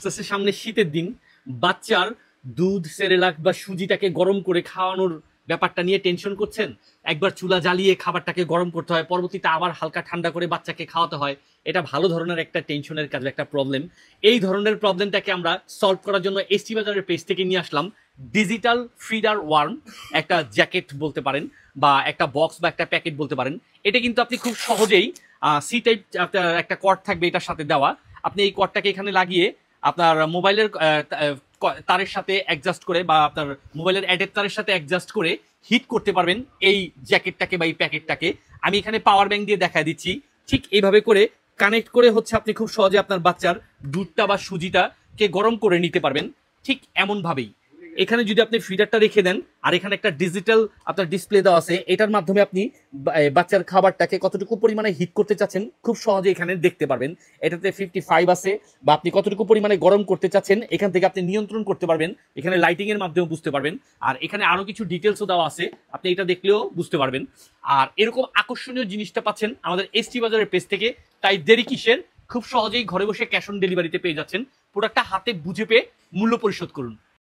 আসতেছে সামনে শীতের দিন, বাচ্চার দুধ সেরেলাক বা সুজিটাকে গরম করে খাওয়ানোর ব্যাপারটা নিয়ে টেনশন করছেন। একবার চুলা জ্বালিয়ে খাবারটাকে গরম করতে হয়, পরবর্তীতে আবার হালকা ঠান্ডা করে বাচ্চাকে খাওয়াতে হয়। এটা ভালো ধরনের একটা টেনশনের কাজ, একটা প্রবলেম। এই ধরনের প্রবলেমটাকে আমরা সলভ করার জন্য এসটি বাজারের পেজ থেকে নিয়ে আসলাম ডিজিটাল ফিডার ওয়ার্ম, একটা জ্যাকেট বলতে পারেন বা একটা বক্স বা একটা প্যাকেট বলতে পারেন। এটা কিন্তু আপনি খুব সহজেই সি টাইপ একটা কর্ড থাকবে এটার সাথে দেওয়া, আপনি এই কর্ডটাকে এখানে লাগিয়ে আপনার মোবাইলের তারের সাথে অ্যাডজাস্ট করে বা আপনার মোবাইলের অ্যাডাপ্টারের সাথে অ্যাডজাস্ট করে হিট করতে পারবেন এই জ্যাকেটটাকে বা এই প্যাকেটটাকে। আমি এখানে পাওয়ার ব্যাংক দিয়ে দেখা দিচ্ছি। ঠিক এইভাবে করে কানেক্ট করে হচ্ছে আপনি খুব সহজে আপনার বাচ্চার দুধটা বা সুজিটাকে গরম করে নিতে পারবেন। ঠিক এমন ভাবেই এখানে যদি আপনি ফিডারটা রেখে দেন, আর এখানে একটা ডিজিটাল আপনার ডিসপ্লে দেওয়া আছে, এটার মাধ্যমে আপনি বাচ্চার খাবারটাকে কতটুকু পরিমাণে হিট করতে চাচ্ছেন খুব সহজে এখানে দেখতে পারবেন। এটাতে 55 আছে, বা আপনি কতটুকু পরিমাণে গরম করতে চাচ্ছেন এখান থেকে আপনি নিয়ন্ত্রণ করতে পারবেন। এখানে লাইটিং এর মাধ্যমে বুঝতে পারবেন, আর এখানে আরো কিছু ডিটেলসও দেওয়া আছে, আপনি এটা দেখলেও বুঝতে পারবেন। আর এরকম আকর্ষণীয় জিনিসটা পাচ্ছেন আমাদের এসটি বাজারের পেজ থেকে। তাই দেরি কিসের, খুব সহজেই ঘরে বসে ক্যাশ অন ডেলিভারিতে পেয়ে যাচ্ছেন। প্রোডাক্টটা হাতে বুঝে পেয়ে মূল্য পরিশোধ করুন।